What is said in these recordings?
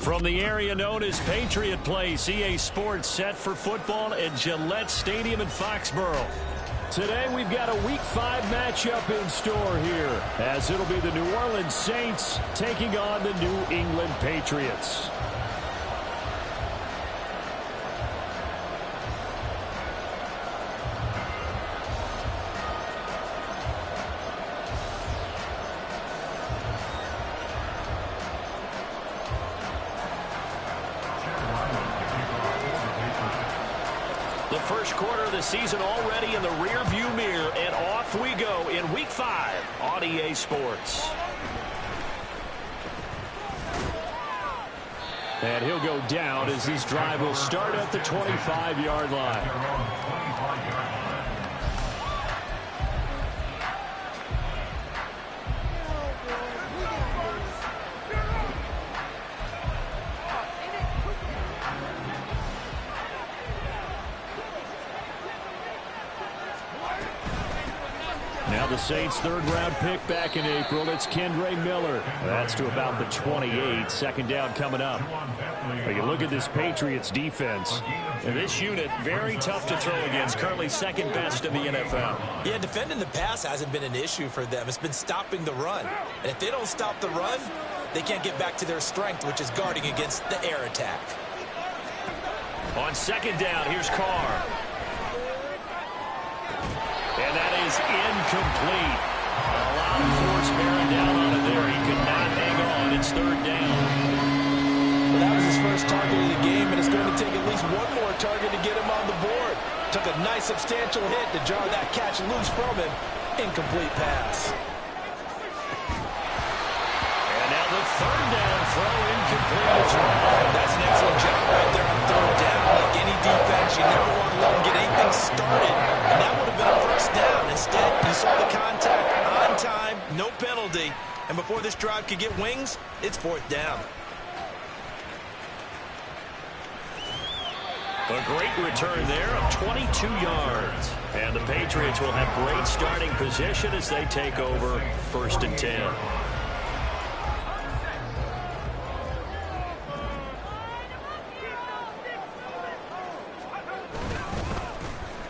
From the area known as Patriot Place, EA Sports set for football at Gillette Stadium in Foxborough. Today we've got a Week 5 matchup in store here, as it'll be the New Orleans Saints taking on the New England Patriots. The first quarter of the season already in the rear-view mirror, and off we go in Week 5 on EA Sports. And he'll go down as this drive will start at the 25-yard line. Now the Saints' third-round pick back in April. It's Kendre Miller. That's to about the 28. Second down coming up. But you look at this Patriots defense. And this unit, very tough to throw against. Currently second best in the NFL. Yeah, defending the pass hasn't been an issue for them. It's been stopping the run. And if they don't stop the run, they can't get back to their strength, which is guarding against the air attack. On second down, here's Carr. And that is incomplete. A lot of force bearing down on it there. He could not hang on. It's third down. Well, that was his first target of the game, and it's going to take at least one more target to get him on the board. Took a nice substantial hit to jar that catch loose from him. Incomplete pass. And now the third down throw incomplete. That's an excellent job right there on third down. Like any defense, you never want to let them get anything started. And that would have been a first down. Instead, you saw the contact on time, no penalty. And before this drive could get wings, it's fourth down. A great return there of 22 yards. And the Patriots will have great starting position as they take over first and 10.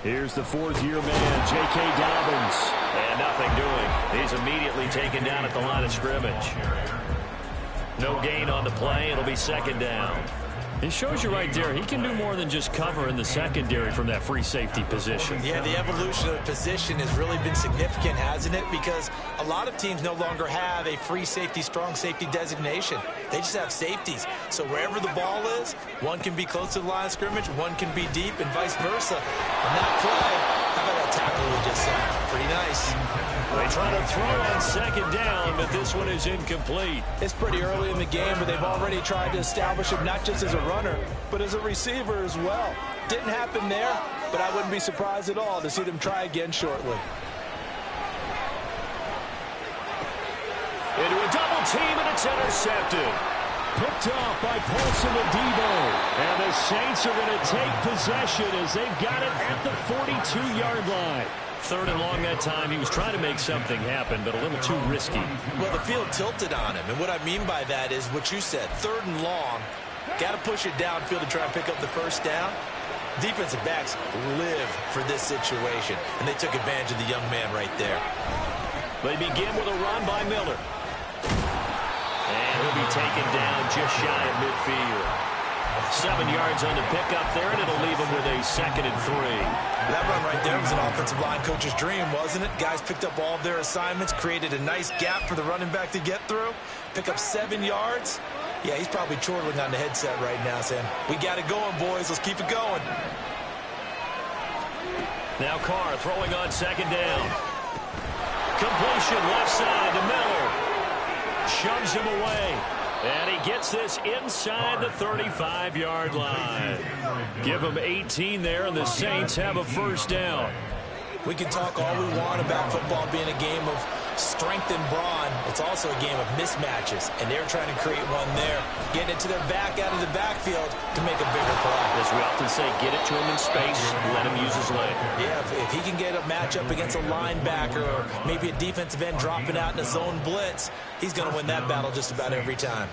Here's the fourth-year man, J.K. Dobbins. And nothing doing. He's immediately taken down at the line of scrimmage. No gain on the play. It'll be second down. It shows you right there, he can do more than just cover in the secondary from that free safety position. Yeah, the evolution of the position has really been significant, hasn't it? Because a lot of teams no longer have a free safety, strong safety designation. They just have safeties. So wherever the ball is, one can be close to the line of scrimmage, one can be deep, and vice versa. And that play, how about that tackle we just saw? Pretty nice. They try to throw on second down, but this one is incomplete. It's pretty early in the game, but they've already tried to establish him not just as a runner, but as a receiver as well. Didn't happen there, but I wouldn't be surprised at all to see them try again shortly. Into a double team, and it's intercepted. Picked off by Paulson Adebo. And the Saints are going to take possession as they've got it at the 42-yard line. Third and long that time. He was trying to make something happen, but a little too risky. Well, the field tilted on him, and what I mean by that is what you said, third and long. Got to push it downfield to try and pick up the first down. Defensive backs live for this situation, and they took advantage of the young man right there. They begin with a run by Miller. And he'll be taken down just shy of midfield. 7 yards on the pickup there, and it'll leave him with a 2nd and 3. That run right there was an offensive line coach's dream, wasn't it? Guys picked up all of their assignments, created a nice gap for the running back to get through, pick up 7 yards. Yeah, he's probably chortling on the headset right now, saying, we got it going, boys. Let's keep it going. Now Carr throwing on second down. Completion left side to Miller. Shoves him away. And he gets this inside the 35-yard line. Give him 18 there, and the Saints have a first down. We can talk all we want about football being a game of strength and brawn. It's also a game of mismatches, and they're trying to create one there, getting it to their back out of the backfield to make a bigger play. As we often say, get it to him in space, let him use his leg. Yeah, if he can get a matchup against a linebacker or maybe a defensive end dropping out in a zone blitz, he's going to win that battle just about every time.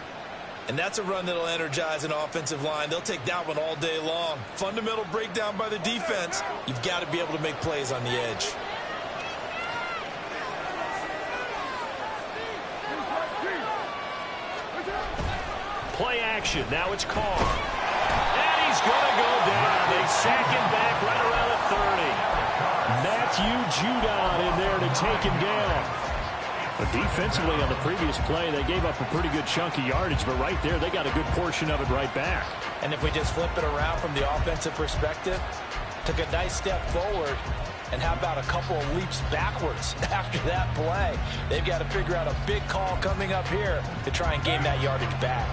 And that's a run that'll energize an offensive line. They'll take that one all day long. Fundamental breakdown by the defense. You've got to be able to make plays on the edge. Play action. Now it's Carr. And he's going to go down. They sack him back right around the 30. Matthew Judon in there to take him down. But defensively on the previous play, they gave up a pretty good chunk of yardage, but right there, they got a good portion of it right back. And if we just flip it around from the offensive perspective, took a nice step forward, and how about a couple of leaps backwards after that play? They've got to figure out a big call coming up here to try and gain that yardage back.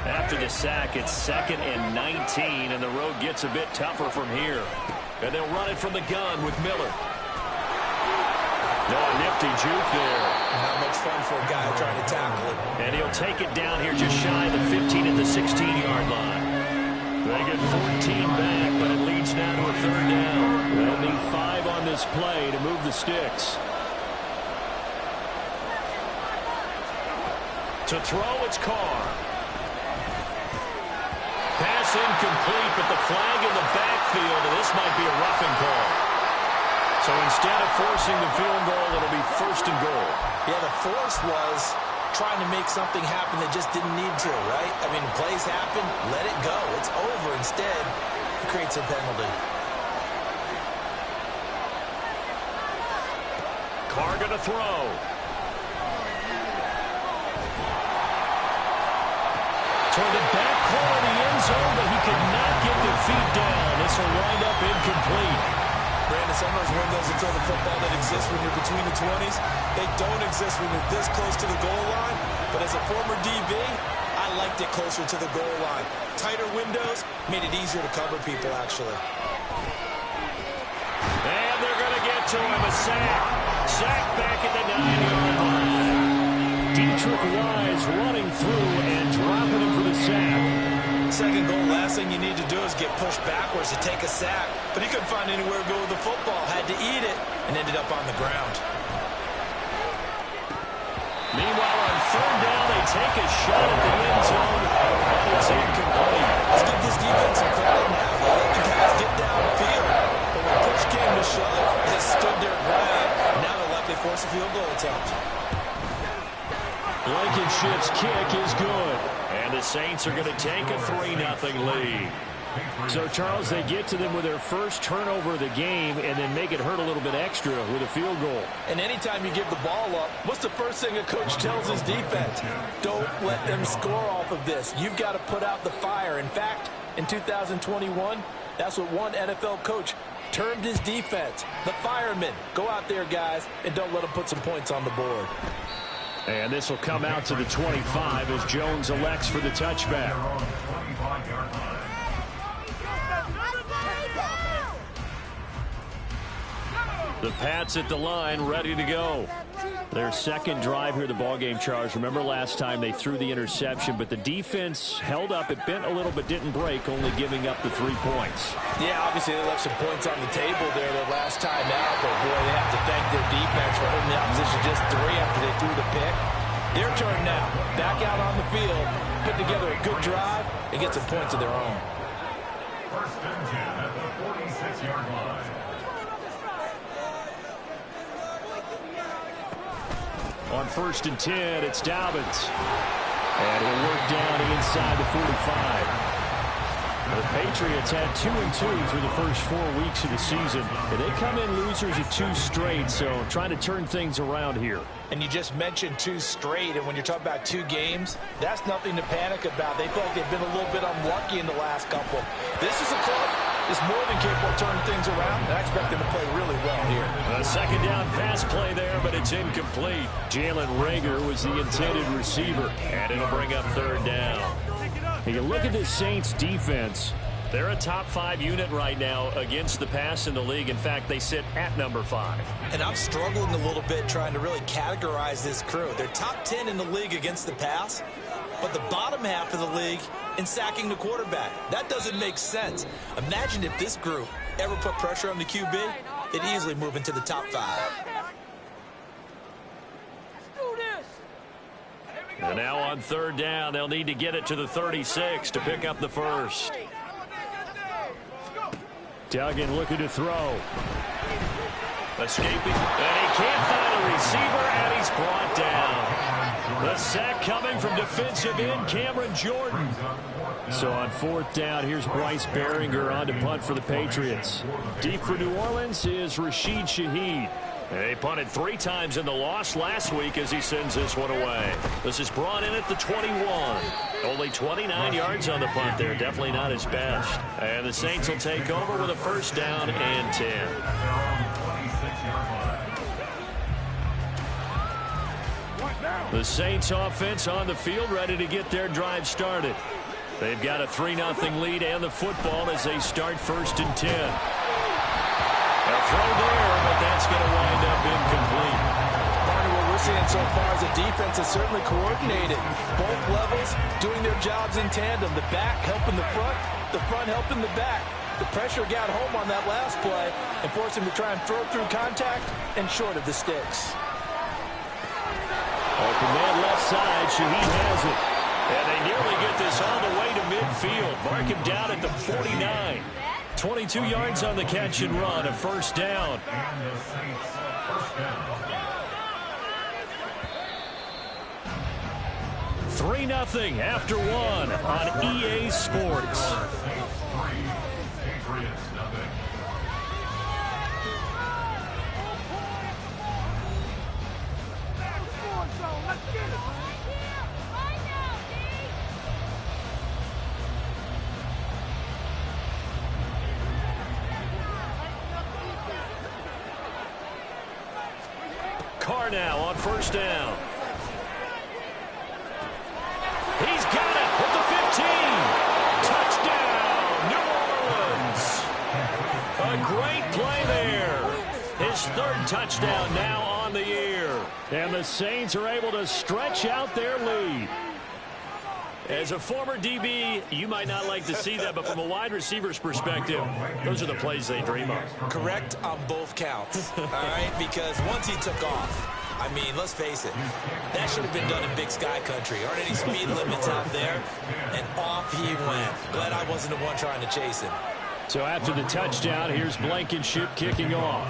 After the sack, it's 2nd and 19, and the road gets a bit tougher from here. And they'll run it from the gun with Miller. No, a nifty juke there. Not much fun for a guy trying to tackle it. And he'll take it down here just shy of the 15 at the 16-yard line. They get 14 back, but it leads now to a 3rd down. They'll need 5 on this play to move the sticks. To throw, it's Carr. Pass incomplete, but the flag in the backfield, and this might be a roughing call. So instead of forcing the field goal, it'll be 1st and goal. Yeah, the force was trying to make something happen that just didn't need to, right? I mean, plays happen, let it go. It's over. Instead, it creates a penalty. Carr going to throw. Toward the back corner of the end zone, but he could not get the feet down. This will wind up incomplete. Brandon, some of those windows to throw the football that exist when you're between the 20s, they don't exist when you're this close to the goal line. But as a former DB, I liked it closer to the goal line. Tighter windows made it easier to cover people, actually. And they're going to get to him. A sack. Sack back at the 9-yard line. Dietrich Wise running through and dropping him for the sack. Second goal, last thing you need to do is get pushed backwards to take a sack. But he couldn't find anywhere to go with the football. Had to eat it and ended up on the ground. Meanwhile, on 3rd down, they take a shot at the end zone. It's incomplete. Let's give this defense some credit now. They let the guys get downfield. But when push came to shove, they stood their ground. And now they'll likely force a field goal attempt. Blankenship's kick is good. And the Saints are going to take a 3-0 lead. So, Charles, they get to them with their first turnover of the game and then make it hurt a little bit extra with a field goal. And anytime you give the ball up, what's the first thing a coach tells his defense? Don't let them score off of this. You've got to put out the fire. In fact, in 2021, that's what one NFL coach termed his defense. The firemen. Go out there, guys, and don't let them put some points on the board. And this will come out to the 25 as Jones elects for the touchback. The Pats at the line, ready to go. Their second drive here, the ballgame, Charles. Remember last time they threw the interception, but the defense held up. It bent a little but didn't break, only giving up the 3 points. Yeah, obviously they left some points on the table there their last time out, but boy, they have to thank their defense for holding the opposition just 3 after they threw the pick. Their turn now. Back out on the field, put together a good drive, and get some points of their own. 1st and 10 at the 46-yard line. On 1st and 10, it's Dobbins. And he'll work down inside the 45. The Patriots had 2-2 through the first 4 weeks of the season. And they come in losers of 2 straight, so trying to turn things around here. And you just mentioned 2 straight, and when you're talking about 2 games, that's nothing to panic about. They feel like they've been a little bit unlucky in the last couple. This is a club that's more than capable of turning things around, and I expect them to play really well here. A 2nd down pass play there, but it's incomplete. Jalen Reagor was the intended receiver, and it'll bring up 3rd down. And you look at this Saints defense. They're a top 5 unit right now against the pass in the league. In fact, they sit at number 5. And I'm struggling a little bit trying to really categorize this crew. They're top 10 in the league against the pass, but the bottom half of the league in sacking the quarterback. That doesn't make sense. Imagine if this group ever put pressure on the QB, they'd easily move into the top 5. Let's do this. Here we And now on third down, they'll need to get it to the 36 to pick up the first. Duggan looking to throw. Escaping, and he can't find a receiver, and he's brought down. The sack coming from defensive end Cameron Jordan. So on fourth down, here's Bryce Behringer on to punt for the Patriots. Deep for New Orleans is Rashid Shaheed. They punted 3 times in the loss last week as he sends this one away. This is brought in at the 21. Only 29 yards on the punt there. Definitely not his best. And the Saints will take over with a first down and 10. The Saints offense on the field ready to get their drive started. They've got a 3-0 lead and the football as they start first and 10. A throw there, but that's going to wind up incomplete. Partner, what we're seeing so far is the defense is certainly coordinated. Both levels doing their jobs in tandem. The back helping the front helping the back. The pressure got home on that last play and forced him to try and throw through contact and short of the sticks. Open man left side. Shaheed has it. And they nearly get this all the way to midfield. Mark him down at the 49. 22 yards on the catch and run, a first down. 3-0 after 1 on EA Sports. Carr now on first down. He's got it at the 15. Touchdown, New Orleans. A great play there. His 3rd touchdown now on the year. And the Saints are able to stretch out their lead. As a former DB, you might not like to see that, but from a wide receiver's perspective, those are the plays they dream of. Correct on both counts, all right? Because once he took off, I mean, let's face it, that should have been done in Big Sky country. Aren't any speed limits out there? And off he went. Glad I wasn't the one trying to chase him. So after the touchdown, here's Blankenship kicking off.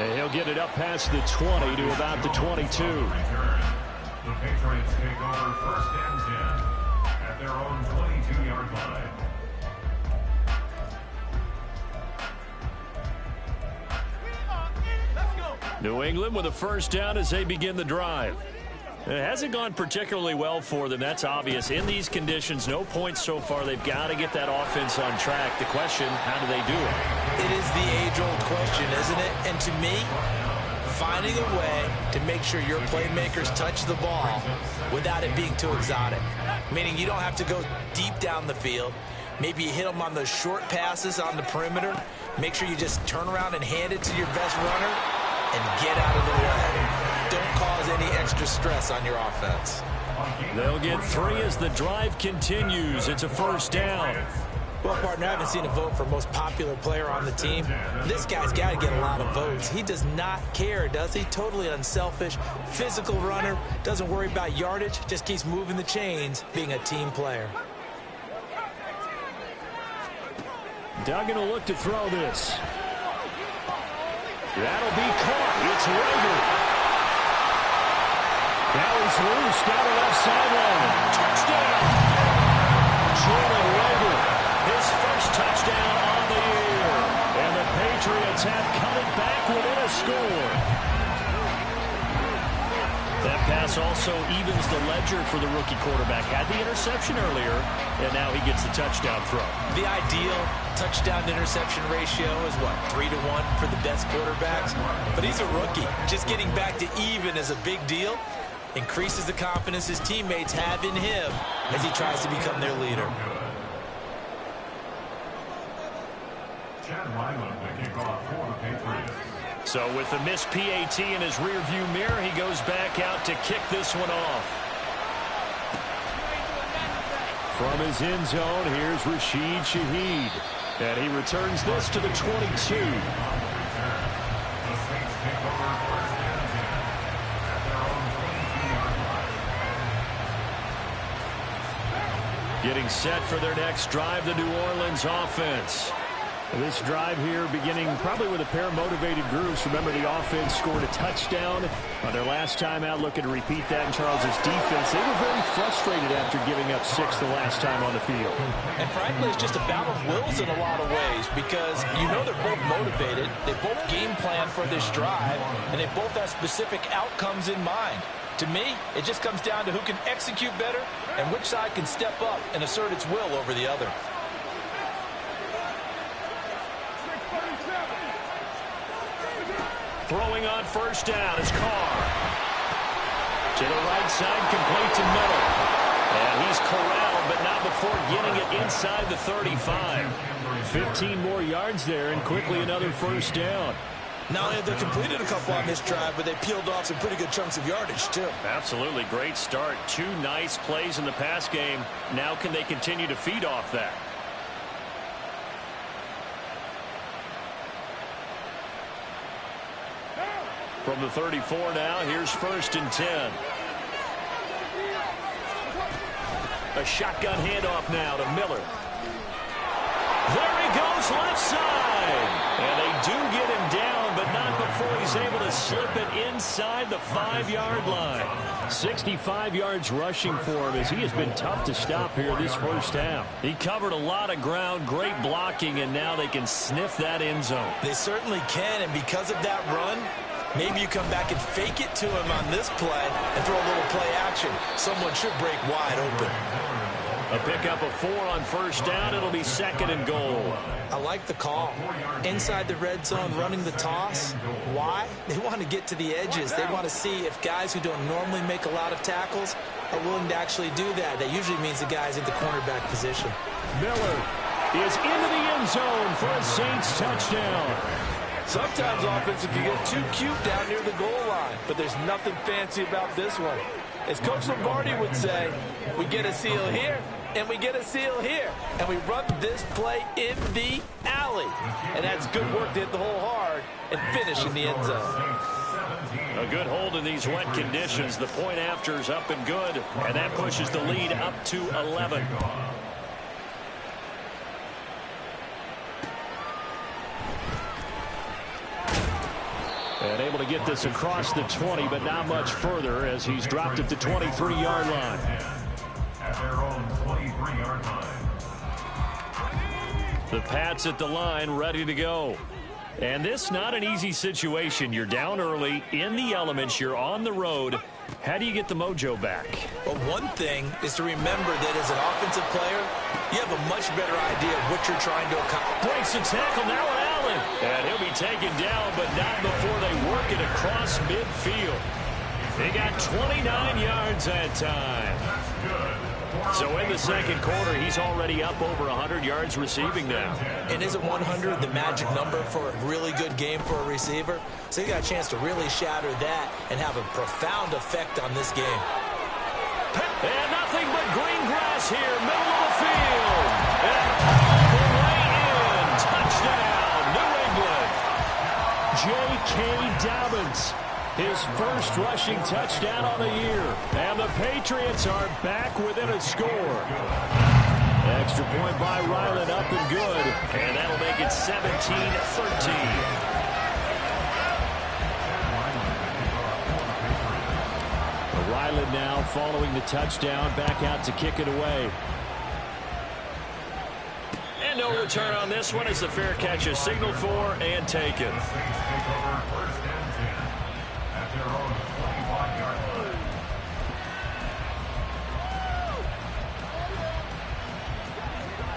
And he'll get it up past the 20 to about the 22. The Patriots take over first and 10 at their own 22-yard line. New England with a first down as they begin the drive. It hasn't gone particularly well for them. That's obvious. In these conditions, no points so far. They've got to get that offense on track. The question, how do they do it? It is the age-old question, isn't it? And to me, finding a way to make sure your playmakers touch the ball without it being too exotic. Meaning you don't have to go deep down the field. Maybe you hit them on those short passes on the perimeter. Make sure you just turn around and hand it to your best runner and get out of the way. Don't cause any extra stress on your offense. They'll get 3 as the drive continues. It's a first down. Well, partner, I haven't seen a vote for most popular player on the team. This guy's got to get a lot of votes. He does not care, does he? Totally unselfish, physical runner, doesn't worry about yardage, just keeps moving the chains, being a team player. Duggan will look to throw this. That'll be caught. It's Rager. Now he's loose down the left sideline. Touchdown! Jalen Rager, his first touchdown on the year. And the Patriots have come it back within a score. That pass also evens the ledger for the rookie quarterback. Had the interception earlier, and now he gets the touchdown throw. The ideal touchdown-interception ratio is, what, 3-1 for the best quarterbacks? But he's a rookie. Just getting back to even is a big deal. Increases the confidence his teammates have in him as he tries to become their leader. So with the missed PAT in his rearview mirror, he goes back out to kick this one off. From his end zone, here's Rashid Shaheed. And he returns this to the 22. Getting set for their next drive, the New Orleans offense. This drive here beginning probably with a pair of motivated groups. Remember, the offense scored a touchdown on their last time out, looking to repeat that in Charles's defense. They were very frustrated after giving up 6 the last time on the field. And frankly, it's just a battle of wills in a lot of ways because you know they're both motivated. They both game plan for this drive, and they both have specific outcomes in mind. To me, it just comes down to who can execute better and which side can step up and assert its will over the other. Throwing on first down is Carr. To the right side, complete to Miller. And he's corralled, but not before getting it inside the 35. 15 more yards there, and quickly another first down. Not only have they completed a couple on this drive, but they peeled off some pretty good chunks of yardage, too. Absolutely great start. 2 nice plays in the pass game. Now can they continue to feed off that? From the 34 now, here's 1st and 10. A shotgun handoff now to Miller. There he goes, left side. And they do get him down, but not before he's able to slip it inside the 5-yard line. 65 yards rushing for him as he has been tough to stop here this first half. He covered a lot of ground, great blocking, and now they can sniff that end zone. They certainly can, and because of that run, maybe you come back and fake it to him on this play and throw a little play action. Someone should break wide open. A pickup of 4 on first down. It'll be 2nd and goal. I like the call. Inside the red zone, running the toss. Why? They want to get to the edges. They want to see if guys who don't normally make a lot of tackles are willing to actually do that. That usually means the guy's in the cornerback position. Miller is into the end zone for a Saints touchdown. Sometimes offensive can get too cute down near the goal line, but there's nothing fancy about this one. As Coach Lombardi would say, we get a seal here, and we get a seal here, and we run this play in the alley. And that's good work to hit the hole hard and finish in the end zone. A good hold in these wet conditions. The point after is up and good, and that pushes the lead up to 11. And able to get this across the 20, but not much further as he's dropped at the 23-yard line. At their own 23-yard line. The Pats at the line, ready to go. And this not an easy situation. You're down early, in the elements, you're on the road. How do you get the mojo back? Well, one thing is to remember that as an offensive player, you have a much better idea of what you're trying to accomplish. Breaks the tackle, now Allen. And he'll be taken down, but not before they work it across midfield. They got 29 yards that time. So in the second quarter, he's already up over 100 yards receiving now. And isn't 100 the magic number for a really good game for a receiver? So you got a chance to really shatter that and have a profound effect on this game. And nothing but green grass here, middle of the field. And the way in, touchdown, New England. J.K. Dobbins, his first rushing touchdown on the year. And the Patriots are back within a score. Extra point by Ryland, up and good. And that'll make it 17-13. Ryland now following the touchdown, back out to kick it away. And no return on this one as the fair catch is signaled for and taken.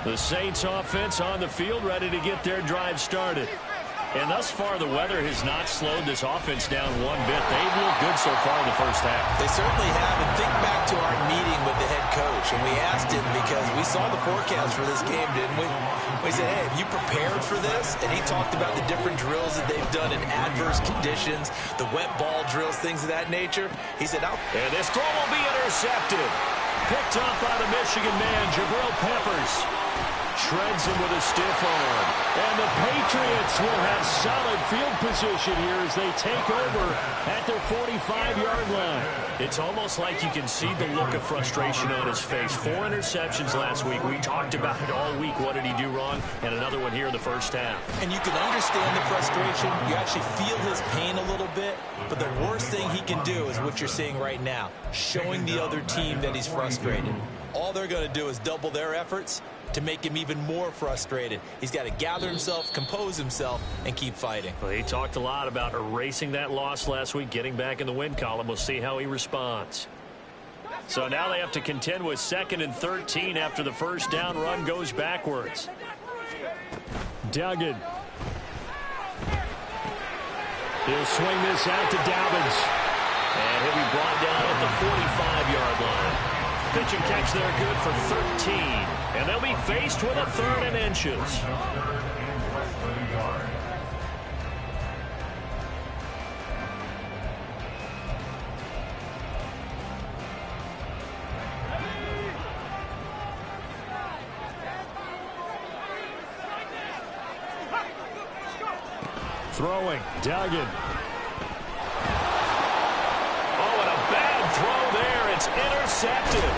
The Saints offense on the field, ready to get their drive started. And thus far, the weather has not slowed this offense down one bit. They've looked good so far in the first half. They certainly have. And think back to our meeting with the head coach. And we asked him because we saw the forecast for this game, didn't we? We said, hey, have you prepared for this? And he talked about the different drills that they've done in adverse conditions, the wet ball drills, things of that nature. He said, and this throw will be intercepted. Picked up by the Michigan man, Jabril Peppers. Shreds him with a stiff arm. And the Patriots will have solid field position here as they take over at their 45-yard line. It's almost like you can see the look of frustration on his face. 4 interceptions last week. We talked about it all week. What did he do wrong? And another one here in the first half. And you can understand the frustration. You actually feel his pain a little bit. But the worst thing he can do is what you're seeing right now, showing the other team that he's frustrated. All they're going to do is double their efforts to make him even more frustrated. He's got to gather himself, compose himself, and keep fighting. Well, he talked a lot about erasing that loss last week, getting back in the win column. We'll see how he responds. So now they have to contend with 2nd and 13 after the first down run goes backwards. Duggan. He'll swing this out to Dobbins. And he'll be brought down at the 45-yard line. Pitch and catch there good for 13. And they'll be faced with a 3rd and inches. Throwing, Duggan. Oh, and a bad throw there. It's intercepted.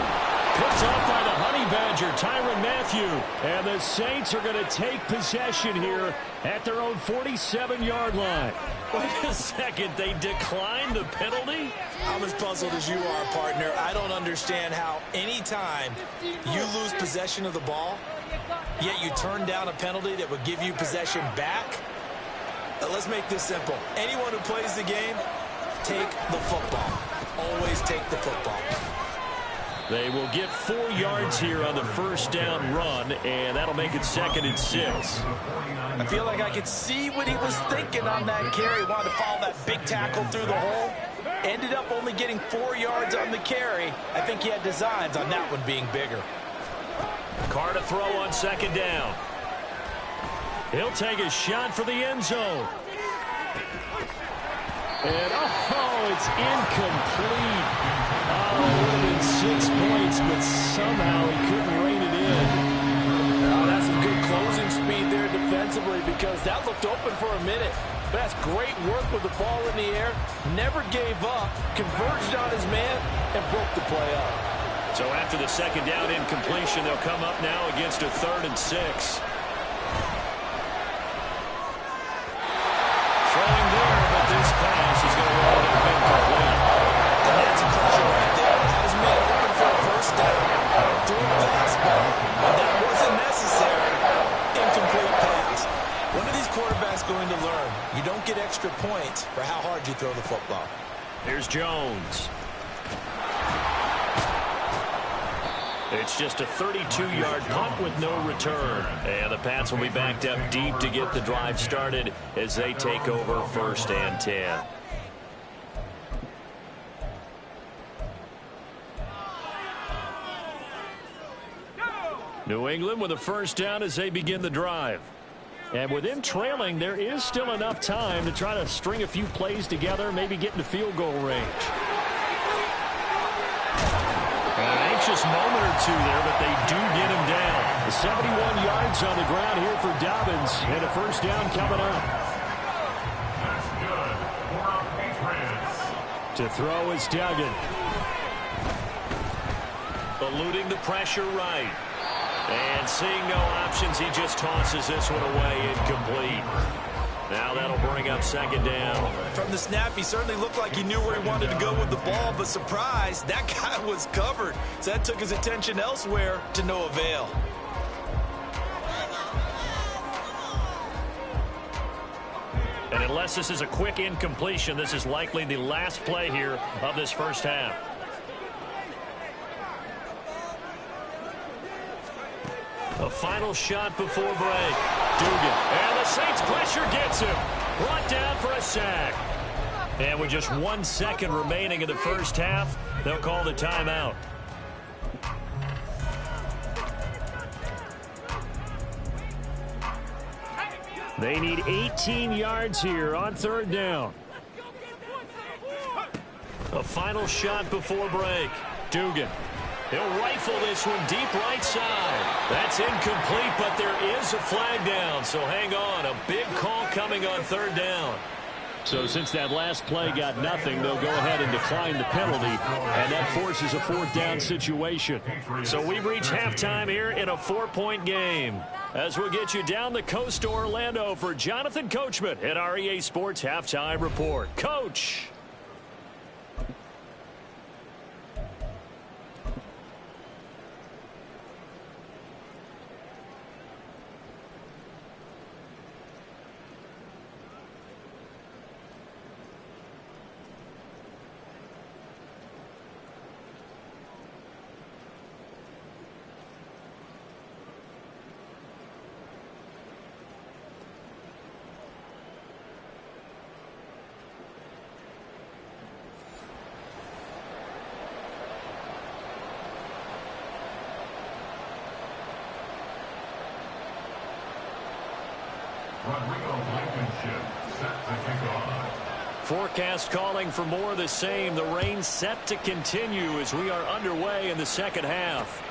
Picked off by the Honey Badger, Tyrann Mathieu. And the Saints are going to take possession here at their own 47-yard line. Wait a second. They declined the penalty? I'm as puzzled as you are, partner. I don't understand how any time you lose possession of the ball, yet you turn down a penalty that would give you possession back. Let's make this simple. Anyone who plays the game, take the football. Always take the football. They will get 4 yards here on the first down run, and that'll make it 2nd and 6. I feel like I could see what he was thinking on that carry. He wanted to follow that big tackle through the hole. Ended up only getting 4 yards on the carry. I think he had designs on that one being bigger. Carr to throw on 2nd down. He'll take a shot for the end zone. And, oh, it's incomplete. Oh, it would have been 6 points, but somehow he couldn't rein it in. Oh, that's some good closing speed there defensively because that looked open for a minute. But that's great work with the ball in the air. Never gave up, converged on his man, and broke the play up. So after the 2nd down incompletion, they'll come up now against a 3rd and 6. Throwing there, but this pass is going to roll incomplete. And that's a pressure right there. Had his man open for a first down. Threw a fastball. And that wasn't necessary. Incomplete pass. When are these quarterbacks going to learn? You don't get extra points for how hard you throw the football. Here's Jones. It's just a 32-yard punt with no return. And the Pats will be backed up deep to get the drive started as they take over 1st and 10. New England with a first down as they begin the drive. And with them trailing, there is still enough time to try to string a few plays together, maybe get into field goal range. An anxious moment or two there, but they do get him down. 71 yards on the ground here for Dobbins, and a first down coming up. That's good for our Patriots. To throw is Duggan. Eluding the pressure right. And seeing no options, he just tosses this one away incomplete. Now that'll bring up 2nd down. From the snap, he certainly looked like he knew where he wanted to go with the ball, but surprise, that guy was covered. So that took his attention elsewhere to no avail. And unless this is a quick incompletion, this is likely the last play here of this first half. A final shot before break. Dugan. And the Saints pressure gets him. Brought down for a sack. And with just 1 second remaining in the first half, they'll call the timeout. They need 18 yards here on 3rd down. A final shot before break. Dugan. He'll rifle this one deep right side. That's incomplete, but there is a flag down, so hang on. A big call coming on third down. So since that last play got nothing, they'll go ahead and decline the penalty, and that forces a fourth down situation. So we've reached halftime here in a 4-point game. As we'll get you down the coast to Orlando for Jonathan Coachman at our EA Sports Halftime Report. Coach. Forecast calling for more of the same. The rain set to continue as we are underway in the second half.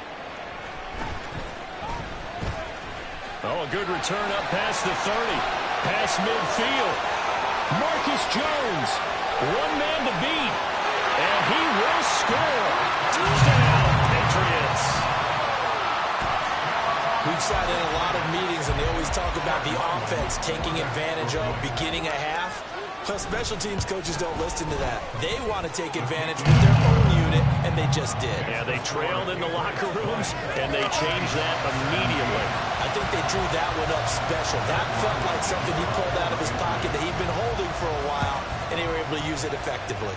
Oh, a good return up past the 30. Past midfield. Marcus Jones. One man to beat. And he will score. Touchdown, Patriots. We've sat in a lot of meetings, and they always talk about the offense taking advantage of beginning a half. But special teams coaches don't listen to that. They want to take advantage with their own unit, and they just did. Yeah, they trailed in the locker rooms, and they changed that immediately. I think they drew that one up special. That felt like something he pulled out of his pocket that he'd been holding for a while, and they were able to use it effectively.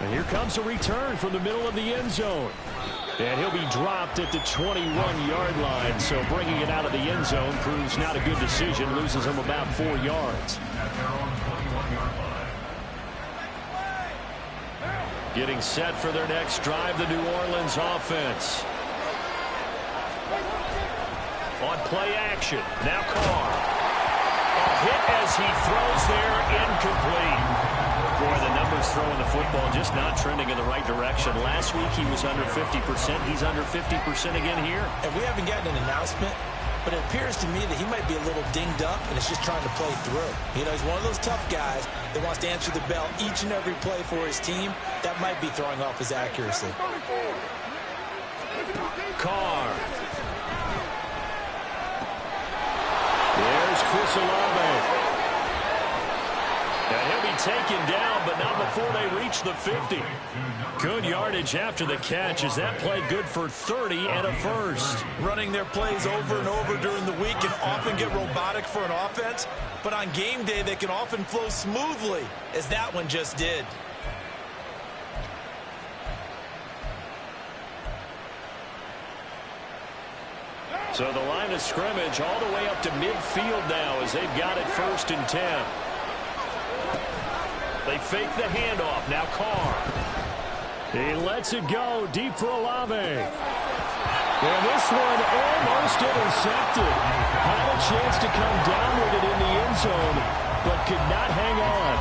And here comes a return from the middle of the end zone. And he'll be dropped at the 21-yard line, so bringing it out of the end zone proves not a good decision, loses him about 4 yards. Getting set for their next drive, the New Orleans offense. On play action, now Carr. A hit as he throws there, incomplete. Boy, the numbers throwing the football just not trending in the right direction. Last week he was under 50%. He's under 50% again here. And we haven't gotten an announcement, but it appears to me that he might be a little dinged up and is just trying to play through. You know, he's one of those tough guys that wants to answer the bell each and every play for his team. That might be throwing off his accuracy. Carr. There's Chris Olave. And he'll be taken down, but not before they reach the 50. Good yardage after the catch as that play good for 30 and a first. Running their plays over and over during the week can often get robotic for an offense, but on game day they can often flow smoothly, as that one just did. So the line of scrimmage all the way up to midfield now as they've got it 1st and 10. They fake the handoff. Now Carr. He lets it go deep for Olave. And this one almost intercepted. Had a chance to come down with it in the end zone, but could not hang on.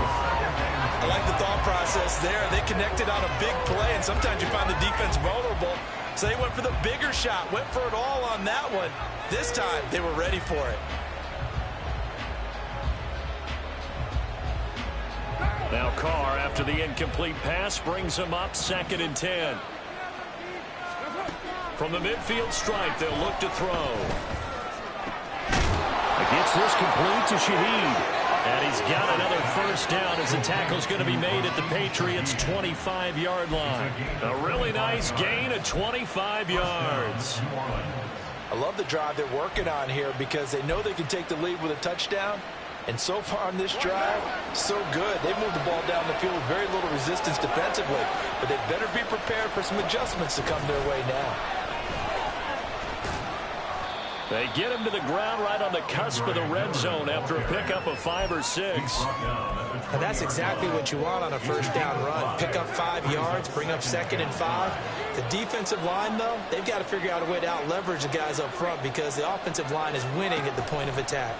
I like the thought process there. They connected on a big play, and sometimes you find the defense vulnerable. So they went for the bigger shot, went for it all on that one. This time, they were ready for it. Now Carr, after the incomplete pass, brings him up 2nd and 10. From the midfield stripe, they'll look to throw. Gets this complete to Shaheed. And he's got another first down as the tackle's going to be made at the Patriots' 25-yard line. A really nice gain of 25 yards. I love the drive they're working on here because they know they can take the lead with a touchdown. And so far on this drive, so good. They moved the ball down the field with very little resistance defensively. But they better be prepared for some adjustments to come their way now. They get him to the ground right on the cusp of the red zone after a pickup of 5 or 6. And that's exactly what you want on a first down run. Pick up 5 yards, bring up 2nd and 5. The defensive line, though, they've got to figure out a way to out-leverage the guys up front because the offensive line is winning at the point of attack.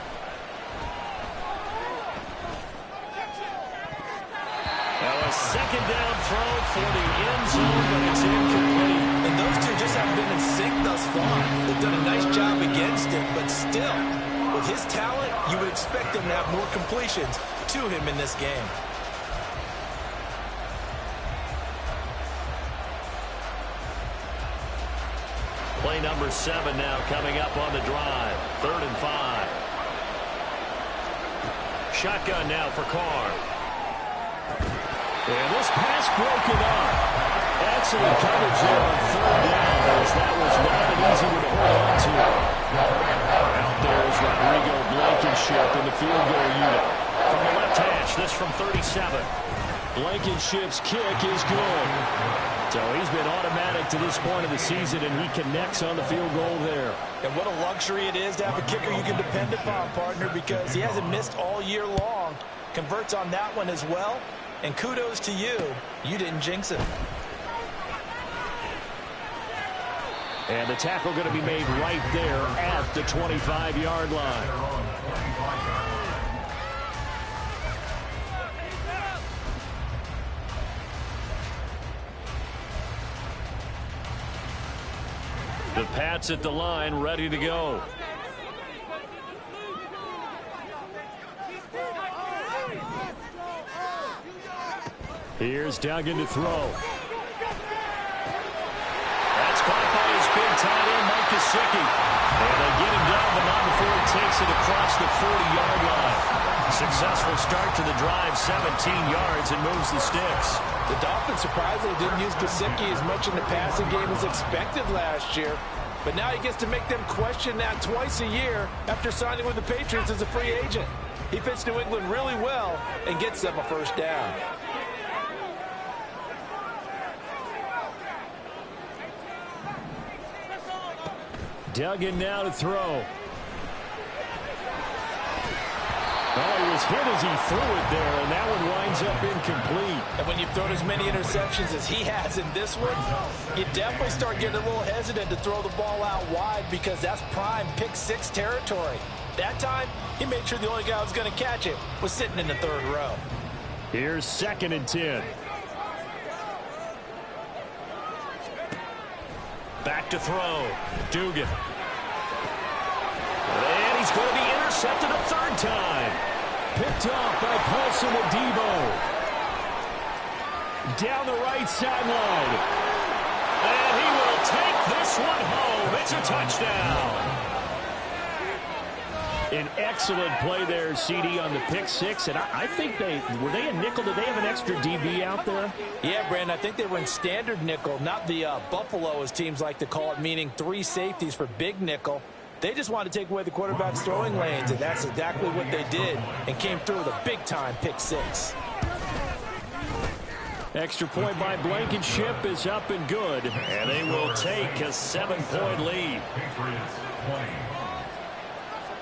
Now a second down throw for the end zone, but it's incomplete. And those two just haven't been in sync thus far. They've done a nice job against him, but still, with his talent, you would expect him to have more completions to him in this game. Play number 7 now coming up on the drive. 3rd and 5. Shotgun now for Carr. And this pass broken up. Excellent coverage there on 3rd down, as that was not an easy one to hold on to. Out there is Rodrigo Blankenship in the field goal unit. From the left hash, this from 37. Blankenship's kick is good. So he's been automatic to this point of the season, and he connects on the field goal there. And what a luxury it is to have a kicker you can depend upon, partner, because he hasn't missed all year long. Converts on that one as well. And kudos to you. You didn't jinx him. And the tackle going to be made right there at the 25-yard line. The Pats at the line, ready to go. Here's Duggan to throw. That's caught by his big tight end, Mike Gesicki. And they get him down, but not before he takes it across the 40-yard line. Successful start to the drive, 17 yards, and moves the sticks. The Dolphins surprisingly didn't use Gesicki as much in the passing game as expected last year. But now he gets to make them question that twice a year after signing with the Patriots as a free agent. He fits New England really well and gets them a first down. Duggan now to throw. Oh, he was hit as he threw it there, and that one winds up incomplete. And when you've thrown as many interceptions as he has in this one, you definitely start getting a little hesitant to throw the ball out wide because that's prime pick 6 territory. That time, he made sure the only guy who was going to catch it was sitting in the 3rd row. Here's 2nd and 10. Back to throw. Dugan. And he's going to be intercepted a 3rd time. Picked off by Paulson Adebo. Down the right sideline. And he will take this one home. It's a touchdown. An excellent play there, CD, on the pick 6. And I think were they in nickel? Did they have an extra DB out there? Yeah, Brandon, I think they were in standard nickel, not the Buffalo, as teams like to call it, meaning 3 safeties for big nickel. They just wanted to take away the quarterback's throwing lanes, and that's exactly what they did, and came through with a big-time pick 6. Extra point by Blankenship is up and good. And they will take a 7-point lead.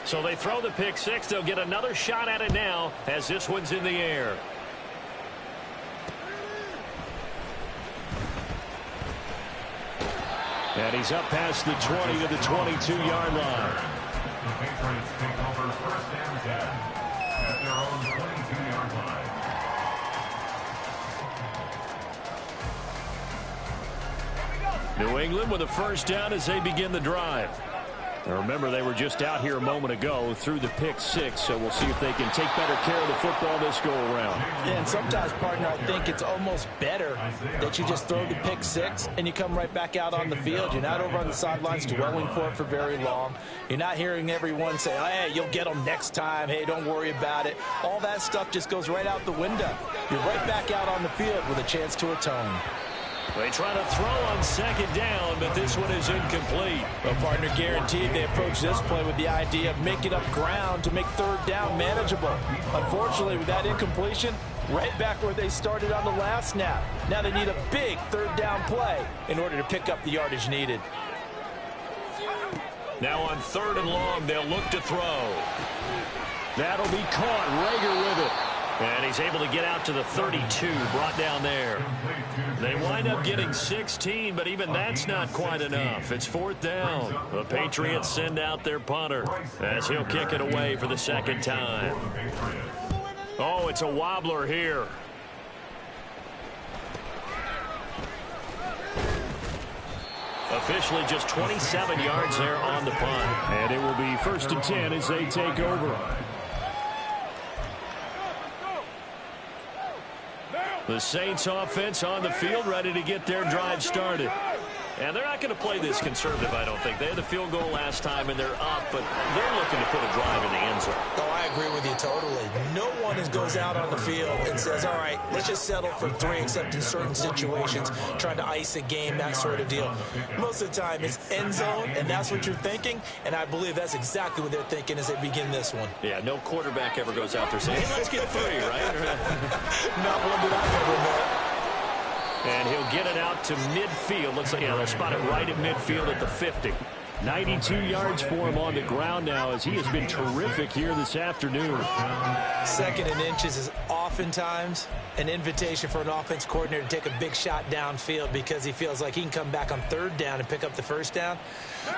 So they throw the pick 6. They'll get another shot at it now as this one's in the air. And he's up past the 20 to the 22-yard line. The Patriots take over 1st and 10 at their own 22-yard line. New England with a first down as they begin the drive. Now remember, they were just out here a moment ago through the pick 6, so we'll see if they can take better care of the football this go-around. Yeah, and sometimes, partner, I think it's almost better that you just throw the pick 6 and you come right back out on the field. You're not over on the sidelines dwelling for it for very long. You're not hearing everyone say, hey, you'll get them next time. Hey, don't worry about it. All that stuff just goes right out the window. You're right back out on the field with a chance to atone. They try to throw on 2nd down, but this one is incomplete. Well, partner, guaranteed they approach this play with the idea of making up ground to make 3rd down manageable. Unfortunately, with that incompletion, right back where they started on the last snap. Now they need a big 3rd down play in order to pick up the yardage needed. Now on 3rd and long, they'll look to throw. That'll be caught. Rager with it. And he's able to get out to the 32, brought down there. They wind up getting 16, but even that's not quite enough. It's 4th down. The Patriots send out their punter as he'll kick it away for the 2nd time. Oh, it's a wobbler here. Officially just 27 yards there on the punt. And it will be 1st and 10 as they take over. The Saints offense on the field, ready to get their drive started. And they're not going to play this conservative, I don't think. They had the field goal last time, and they're up, but they're looking to put a drive in the end zone. Oh, I agree with you totally. No one goes out on the field and says, all right, let's just settle for 3, except in certain situations, trying to ice a game, that sort of deal. Most of the time, it's end zone, and that's what you're thinking, and I believe that's exactly what they're thinking as they begin this one. Yeah, no quarterback ever goes out there saying, hey, let's get 3, right? Not one that I've ever met. And he'll get it out to midfield. Looks like, yeah, they'll spot it right at midfield at the 50. 92 yards for him on the ground now as he has been terrific here this afternoon. 2nd and inches is oftentimes an invitation for an offense coordinator to take a big shot downfield because he feels like he can come back on 3rd down and pick up the 1st down.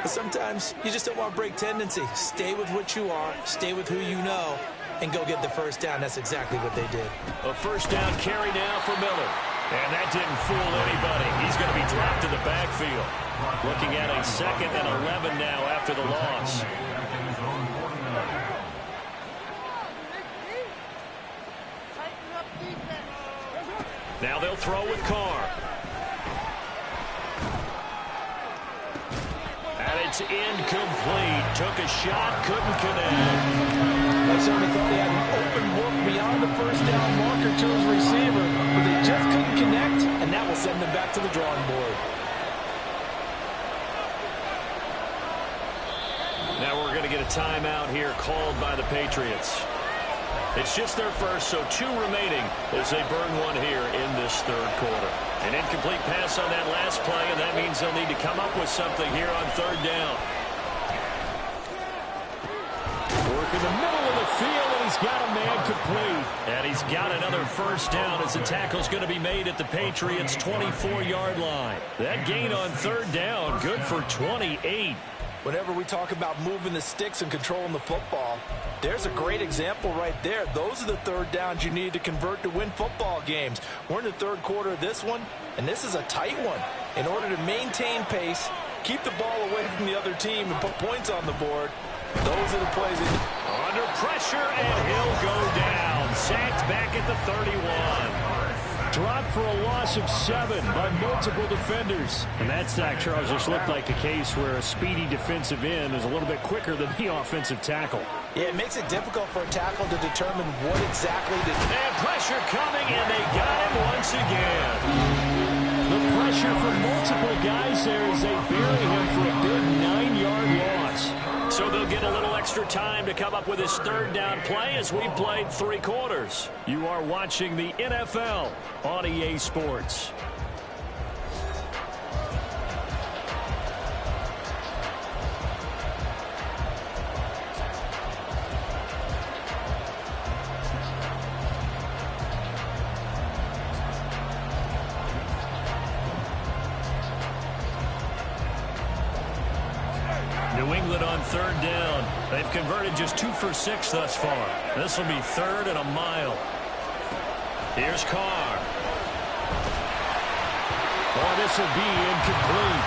But sometimes you just don't want to break tendency. Stay with what you are, stay with who you know, and go get the 1st down. That's exactly what they did. A 1st down carry now for Miller. And that didn't fool anybody. He's going to be dropped to the backfield. Looking at a 2nd and 11 now after the loss. Now they'll throw with Carr. And it's incomplete. Took a shot, couldn't connect. I certainly thought he had an open look beyond the 1st down marker to his receiver, but they just couldn't connect, and that will send them back to the drawing board. Now we're going to get a timeout here called by the Patriots. It's just their first, so 2 remaining as they burn 1 here in this 3rd quarter. An incomplete pass on that last play, and that means they'll need to come up with something here on 3rd down. Work in the middle of the field, and he's got a man complete. And he's got another 1st down as the tackle's going to be made at the Patriots' 24-yard line. That gain on 3rd down, good for 28. Whenever we talk about moving the sticks and controlling the football, there's a great example right there. Those are the 3rd downs you need to convert to win football games. We're in the 3rd quarter of this one, and this is a tight one. In order to maintain pace, keep the ball away from the other team, and put points on the board, those are the plays. Under pressure, and he'll go down. Sacked back at the 31. Dropped for a loss of 7 by multiple defenders. And that sack, Charles, just looked like a case where a speedy defensive end is a little bit quicker than the offensive tackle. Yeah, it makes it difficult for a tackle to determine what exactly to do. And pressure coming, and they got him once again. The pressure from multiple guys there as they bury him for a big 9-yard loss. So they'll get a little extra time to come up with his 3rd down play as we've played 3 quarters. You are watching the NFL on EA Sports. New England on 3rd down. They've converted just 2 for 6 thus far. This will be 3rd and a mile. Here's Carr. Oh, this will be incomplete.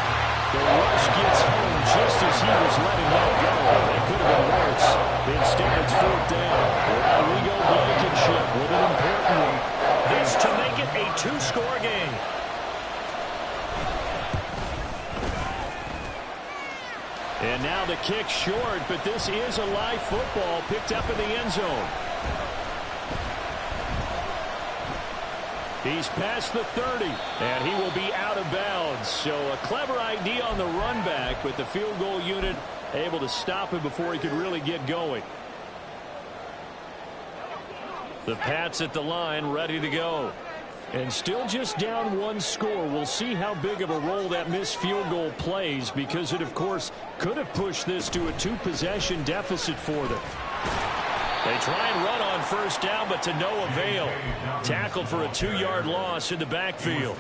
The rush gets home just as he was letting that go. It could have been worse. Instead, it's 4th down. Well, we go Blankenship with an important one. This to make it a 2-score game. And now the kick short, but this is a live football picked up in the end zone. He's past the 30, and he will be out of bounds. So a clever idea on the run back, but the field goal unit able to stop him before he could really get going. The Pats at the line, ready to go. And still just down 1 score. We'll see how big of a role that missed field goal plays because it, of course, could have pushed this to a 2-possession deficit for them. They try and run on 1st down, but to no avail. Tackled for a 2-yard loss in the backfield.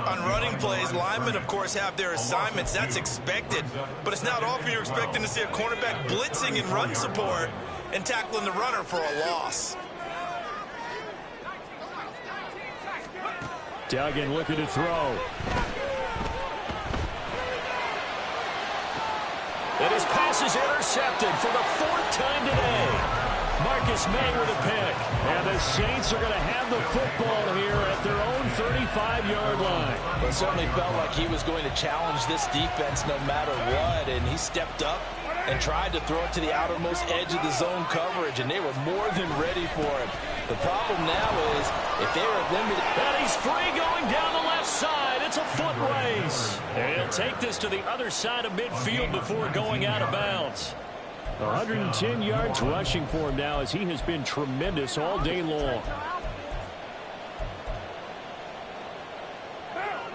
On running plays, linemen, of course, have their assignments. That's expected. But it's not often you're expecting to see a cornerback blitzing in run support and tackling the runner for a loss. Duggan looking to throw. And his pass is intercepted for the 4th time today. Marcus May with a pick. And the Saints are going to have the football here at their own 35-yard line. Well, it certainly felt like he was going to challenge this defense no matter what, and he stepped up and tried to throw it to the outermost edge of the zone coverage, and they were more than ready for him. The problem now is if they are limited. And he's free going down the left side. It's a foot race. And he'll take this to the other side of midfield before going out of bounds. 110 yards rushing for him now as he has been tremendous all day long.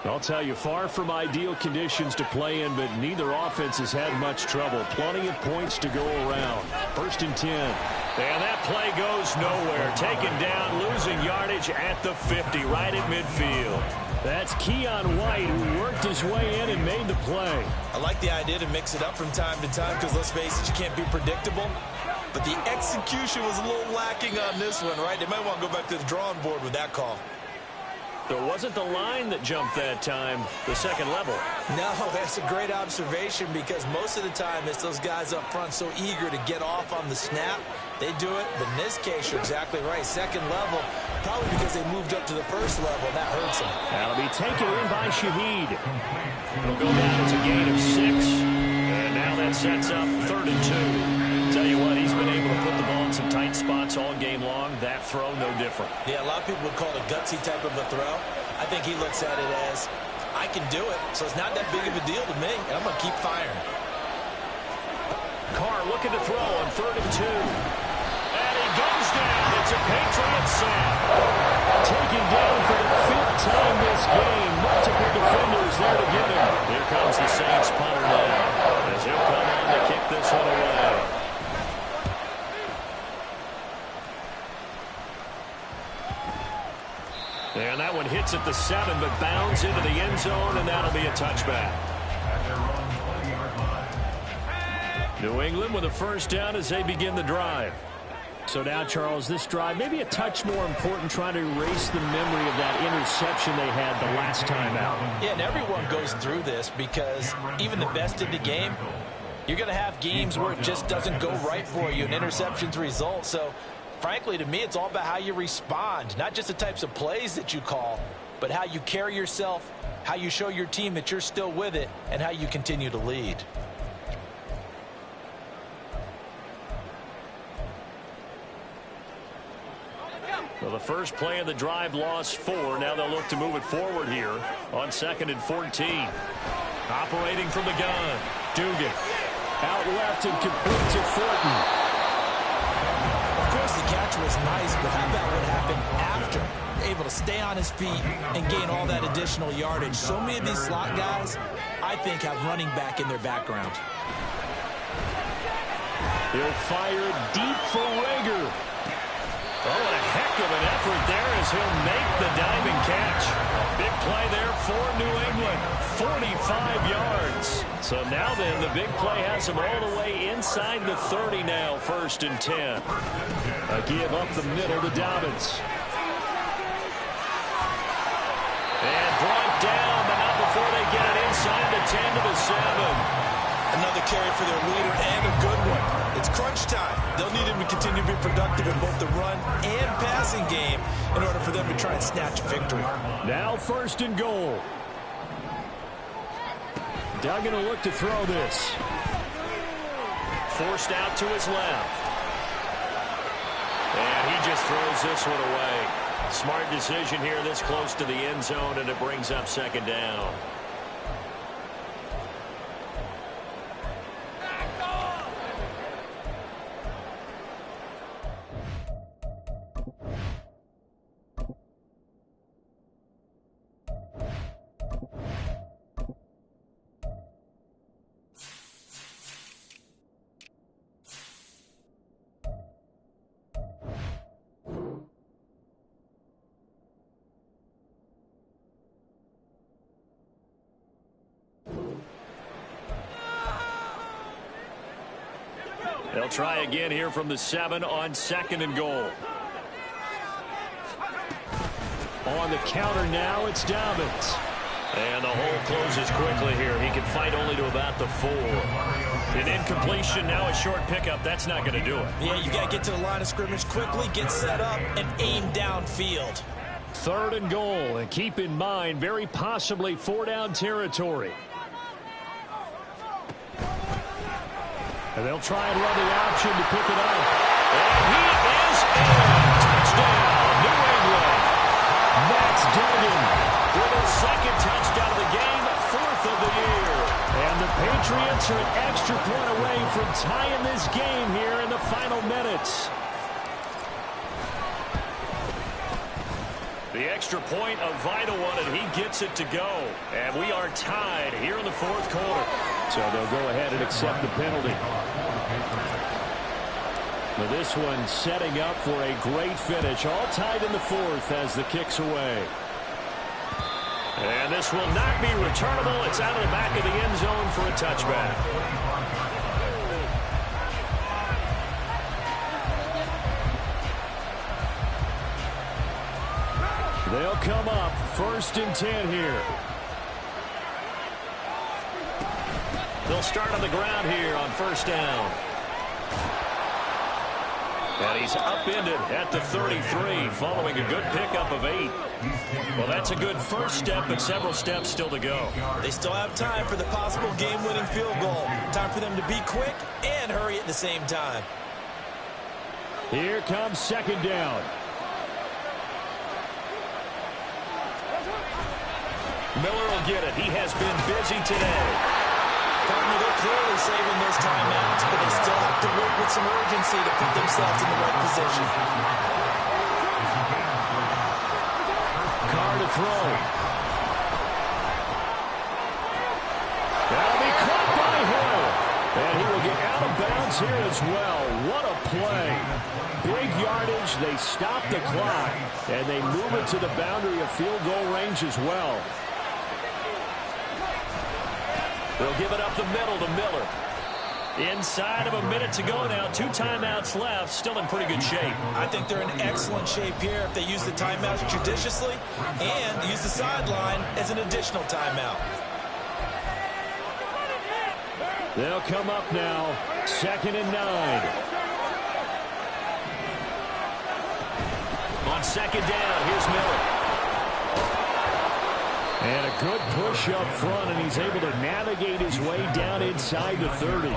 I'll tell you, far from ideal conditions to play in, but neither offense has had much trouble. Plenty of points to go around. 1st and 10. And that play goes nowhere. Taken down, losing yardage at the 50, right at midfield. That's Keon White, who worked his way in and made the play. I like the idea to mix it up from time to time because, let's face it, you can't be predictable. But the execution was a little lacking on this one, right? They might want to go back to the drawing board with that call. So it wasn't the line that jumped that time, the second level. No, that's a great observation because most of the time it's those guys up front so eager to get off on the snap. They do it, but in this case, you're exactly right. Second level, probably because they moved up to the first level, and that hurts them. That'll be taken in by Shaheed. It'll go down as a gain of 6. And now that sets up 3rd and 2. Tell you what, he's been able to put the ball in some tight spots all game long. That throw, no different. Yeah, a lot of people would call it a gutsy type of a throw. I think he looks at it as, I can do it, so it's not that big of a deal to me, and I'm going to keep firing. Carr looking to throw on 3rd and 2. And he goes down. It's a Patriot sack. Taken down for the 5th time this game. Multiple defenders there to get him. Here comes the Saints punter now, as he'll come on to kick this one away. And that one hits at the 7, but bounds into the end zone, and that'll be a touchback. New England with a 1st down as they begin the drive. So now, Charles, this drive maybe a touch more important, trying to erase the memory of that interception they had the last time out. Yeah, and everyone goes through this because even the best in the game, you're going to have games where it just doesn't go right for you, and interceptions result. So, frankly, to me, it's all about how you respond, not just the types of plays that you call, but how you carry yourself, how you show your team that you're still with it, and how you continue to lead. Well, the first play of the drive lost 4. Now they'll look to move it forward here on 2nd and 14. Operating from the gun, Dugan. Out left and complete to Thornton. Of course, the catch was nice, but how about what happened after? Able to stay on his feet and gain all that additional yardage. So many of these slot guys, I think, have running back in their background. He'll fire deep for Rager. Oh, what a heck of an effort there as he'll make the diving catch. Big play there for New England. 45 yards. So now then, the big play has him all the way inside the 30 now, 1st and 10. A give up the middle to Dobbins. And brought down, but not before they get it inside the 10 to the 7. Another carry for their leader and a good one. It's crunch time. They'll need him to continue to be productive in both the run and passing game in order for them to try and snatch a victory. Now 1st and goal. Duggan will look to throw this. Forced out to his left. And he just throws this one away. Smart decision here this close to the end zone, and it brings up 2nd down. They'll try again here from the 7 on 2nd and goal. On the counter now, it's Dobbins. And the hole closes quickly here. He can fight only to about the 4. An incompletion, now a short pickup. That's not going to do it. Yeah, you got to get to the line of scrimmage quickly, get set up, and aim downfield. 3rd and goal, and keep in mind, very possibly 4-down territory. And they'll try and run the option to pick it up. And he is in. Touchdown, New England. Max Duggan With his 2nd touchdown of the game, 4th of the year. And the Patriots are an extra point away from tying this game here in the final minutes. The extra point, a vital one, and he gets it to go. And we are tied here in the 4th quarter. So they'll go ahead and accept the penalty. But this one setting up for a great finish. All tied in the 4th as the kick's away. And this will not be returnable. It's out of the back of the end zone for a touchback. They'll come up 1st and 10 here. They'll start on the ground here on 1st down. And he's upended at the 33 following a good pickup of 8. Well, that's a good first step, but several steps still to go. They still have time for the possible game-winning field goal. Time for them to be quick and hurry at the same time. Here comes 2nd down. Miller will get it. He has been busy today. Partner, they're clearly saving those timeouts, but they still have to work with some urgency to put themselves in the right position. Carr to throw. That'll be caught by Hill. And he will get out of bounds here as well. What a play. Big yardage. They stop the clock. And they move it to the boundary of field goal range as well. They'll give it up the middle to Miller. Inside of a minute to go now. 2 timeouts left. Still in pretty good shape. I think they're in excellent shape here if they use the timeouts judiciously and use the sideline as an additional timeout. They'll come up now. 2nd and 9. On 2nd down, here's Miller. And a good push up front, and he's able to navigate his way down inside the 30.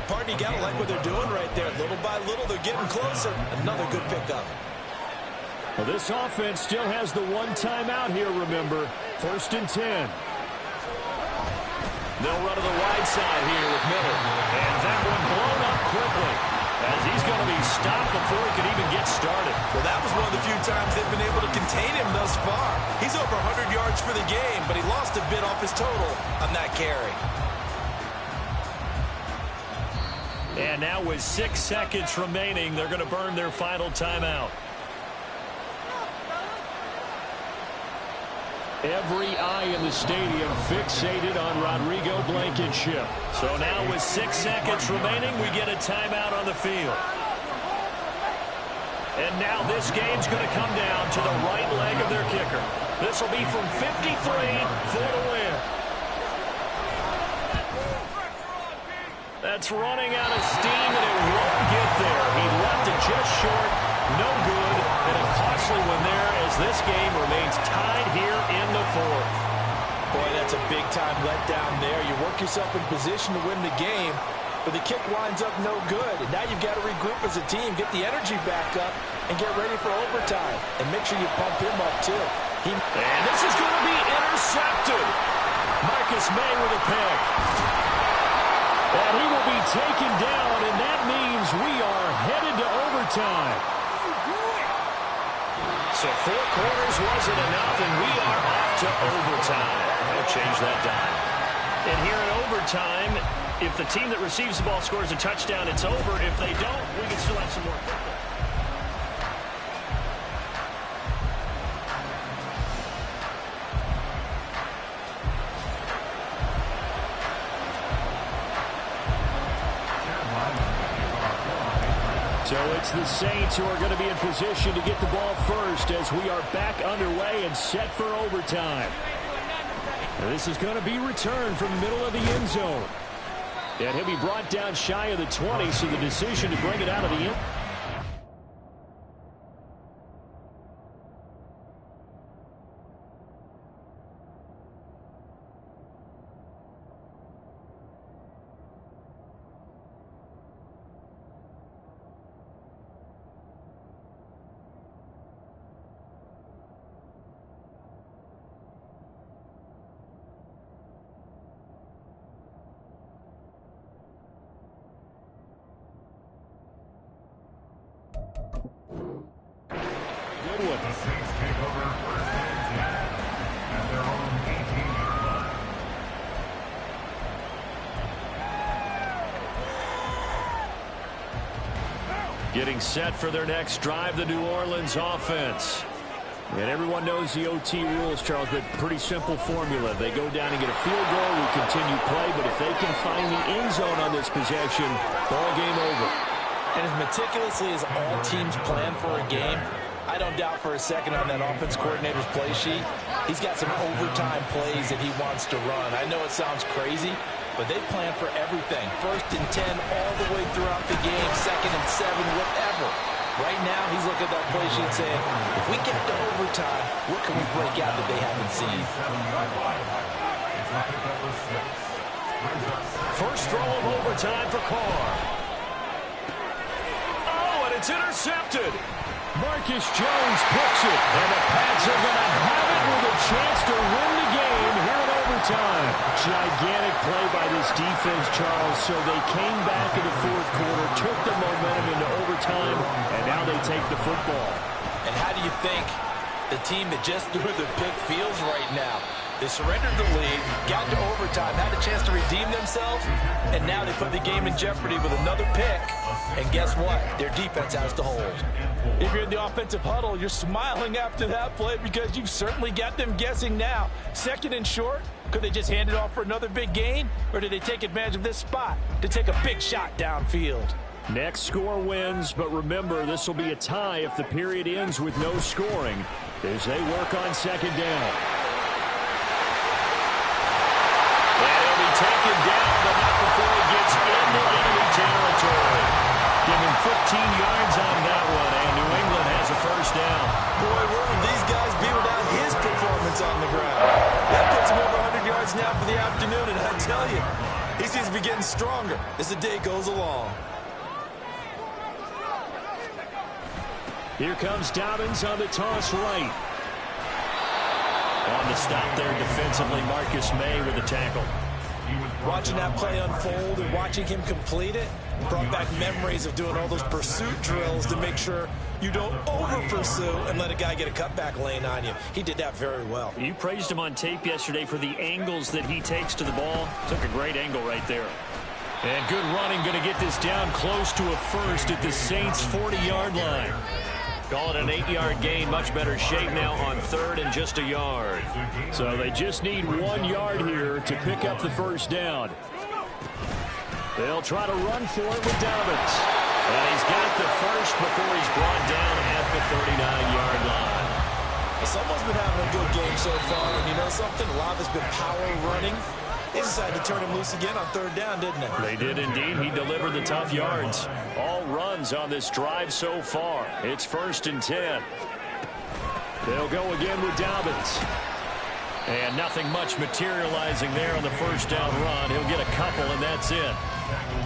Partner, you gotta like what they're doing right there. Little by little, they're getting closer. Another good pickup. Well, this offense still has the 1 timeout here, remember. 1st and 10. They'll run to the wide side here with Miller. And that one blown up quickly as he's going to be stopped before he can even get started. Well, that was one of the few times they've been able to contain him thus far. He's over 100 yards for the game, but he lost a bit off his total on that carry. And now with 6 seconds remaining, they're going to burn their final timeout. Every eye in the stadium fixated on Rodrigo Blankenship. So now with 6 seconds remaining, we get a timeout on the field. And now this game's going to come down to the right leg of their kicker. This will be from 53 for the win. That's running out of steam, and it won't get there. He left it just short. No good, and a costly one there as this game remains tied here in the 4th. Boy, that's a big-time letdown there. You work yourself in position to win the game, but the kick winds up no good. And now you've got to regroup as a team, get the energy back up, and get ready for overtime. And make sure you pump him up, too. And this is going to be intercepted. Marcus May with a pick. And he will be taken down, and that means we are headed to overtime. So 4 quarters wasn't enough, and we are off to overtime. They'll change that dime. And here in overtime, if the team that receives the ball scores a touchdown, it's over. If they don't, we can still have some more football. So it's the Saints who are going to be in position to get the ball first as we are back underway and set for overtime. And this is going to be returned from the middle of the end zone. And he'll be brought down shy of the 20, so the decision to bring it out of the end. The Saints take over first and 10 at their own 18-yard line. Getting set for their next drive, the New Orleans offense. And everyone knows the OT rules, Charles, but pretty simple formula. They go down and get a field goal, we continue play, but if they can find the end zone on this possession, ball game over. And as meticulously as all teams plan for a game, I don't doubt for a second on that offense coordinator's play sheet, he's got some overtime plays that he wants to run. I know it sounds crazy, but they plan for everything. 1st and 10 all the way throughout the game, 2nd and 7, whatever. Right now, he's looking at that play sheet saying, if we get to overtime, what can we break out that they haven't seen? First throw of overtime for Carr. Oh, and it's intercepted. Marcus Jones picks it, and the Pats are going to have it with a chance to win the game here in overtime. Gigantic play by this defense, Charles, so they came back in the 4th quarter, took the momentum into overtime, and now they take the football. And how do you think the team that just threw the pick feels right now? They surrendered the lead, got to overtime, had a chance to redeem themselves, and now they put the game in jeopardy with another pick. And guess what? Their defense has to hold. If you're in the offensive huddle, you're smiling after that play because you've certainly got them guessing now. 2nd and short, could they just hand it off for another big gain? Or did they take advantage of this spot to take a big shot downfield? Next score wins, but remember, this will be a tie if the period ends with no scoring as they work on 2nd down. Taken down, but not before he gets into enemy territory. Give him 15 yards on that one, and New England has a 1st down. Boy, where would these guys be without his performance on the ground? That puts him over 100 yards now for the afternoon, and I tell you, he seems to be getting stronger as the day goes along. Here comes Dobbins on the toss right. On the stop there defensively, Marcus May with the tackle. Watching that play unfold and watching him complete it brought back memories of doing all those pursuit drills to make sure you don't over-pursue and let a guy get a cutback lane on you. He did that very well. You praised him on tape yesterday for the angles that he takes to the ball. Took a great angle right there. And good running, going to get this down close to a 1st at the Saints' 40-yard line. Call it an 8-yard gain. Much better shape now on 3rd and just a yard. So they just need 1 yard here to pick up the 1st down. They'll try to run for it with Dobbins. And he's got the 1st before he's brought down at the 39-yard line. Someone's been having a good game so far. And you know something? A lot of it's been power running. They decided to turn him loose again on 3rd down, didn't they? They did indeed. He delivered the tough yards. All runs on this drive so far. It's 1st and 10. They'll go again with Dobbins. And nothing much materializing there on the 1st down run. He'll get a couple, and that's it.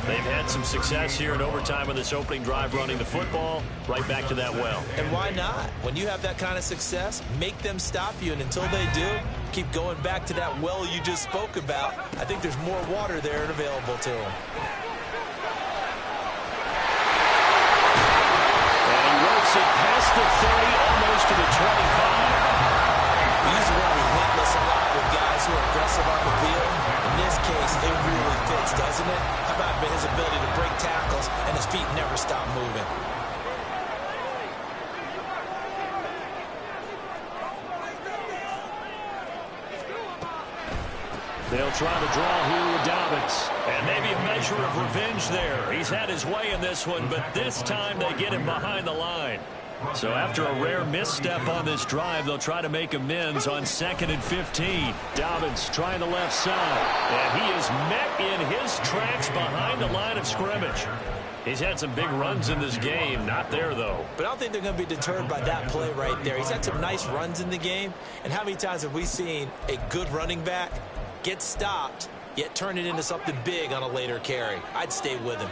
They've had some success here in overtime on this opening drive running the football. Right back to that well. And why not? When you have that kind of success, make them stop you. And until they do, keep going back to that well you just spoke about. I think there's more water there and available to them. And he works it past the 30, almost to the 25. He's run relentless a lot with guys who are aggressive on the field. In this case, it really fits, doesn't it? How about his ability to break tackles and his feet never stop moving? They'll try to draw here with Dobbins. And maybe a measure of revenge there. He's had his way in this one, but this time they get him behind the line. So after a rare misstep on this drive, they'll try to make amends on 2nd and 15. Dobbins trying the left side. And he is met in his tracks behind the line of scrimmage. He's had some big runs in this game. Not there, though. But I don't think they're going to be deterred by that play right there. He's had some nice runs in the game. And how many times have we seen a good running back get stopped, yet turn it into something big on a later carry? I'd stay with him.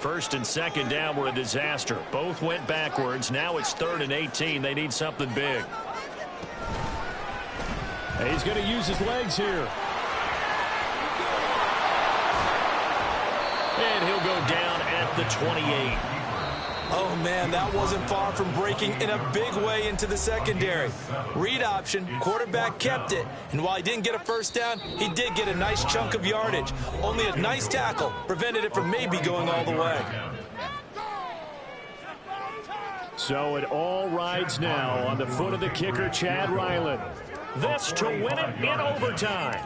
1st and 2nd down were a disaster. Both went backwards. Now it's 3rd and 18. They need something big. He's going to use his legs here. And he'll go down at the 28. Oh, man, that wasn't far from breaking in a big way into the secondary. Read option, quarterback kept it. And while he didn't get a first down, he did get a nice chunk of yardage. Only a nice tackle prevented it from maybe going all the way. So it all rides now on the foot of the kicker, Chad Ryland. This to win it in overtime.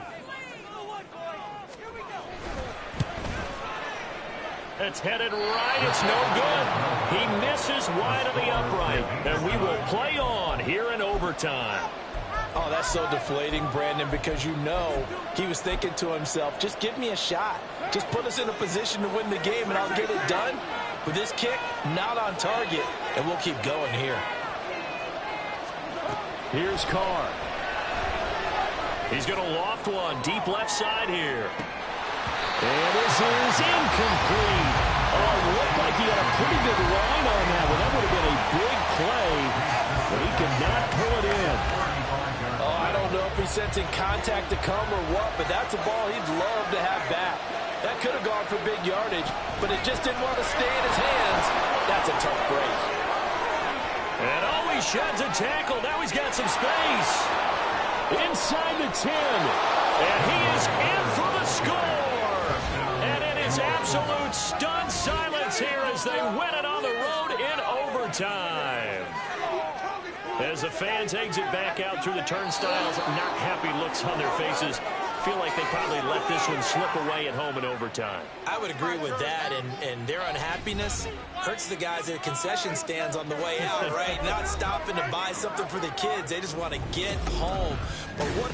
It's headed right. It's no good. He misses wide of the upright. And we will play on here in overtime. Oh, that's so deflating, Brandon, because you know he was thinking to himself, just give me a shot. Just put us in a position to win the game, and I'll get it done. With this kick, not on target, and we'll keep going here. Here's Carr. He's going to loft one deep left side here. And this is incomplete. Oh, looked like he had a pretty good line on that one. That would have been a big play, but he could not pull it in. Oh, I don't know if he's sensing contact to come or what, but that's a ball he'd love to have back. That could have gone for big yardage, but it just didn't want to stay in his hands. That's a tough break. And oh, he sheds a tackle. Now he's got some space. Inside the 10. And he is in for the score. And it is absolute stunned silence here as they win it on the road in overtime. As the fans exit back out through the turnstiles, not happy looks on their faces. Feel like they probably let this one slip away at home in overtime. I would agree with that, and their unhappiness hurts the guys at concession stands on the way out, right? Not stopping to buy something for the kids. They just want to get home. But what...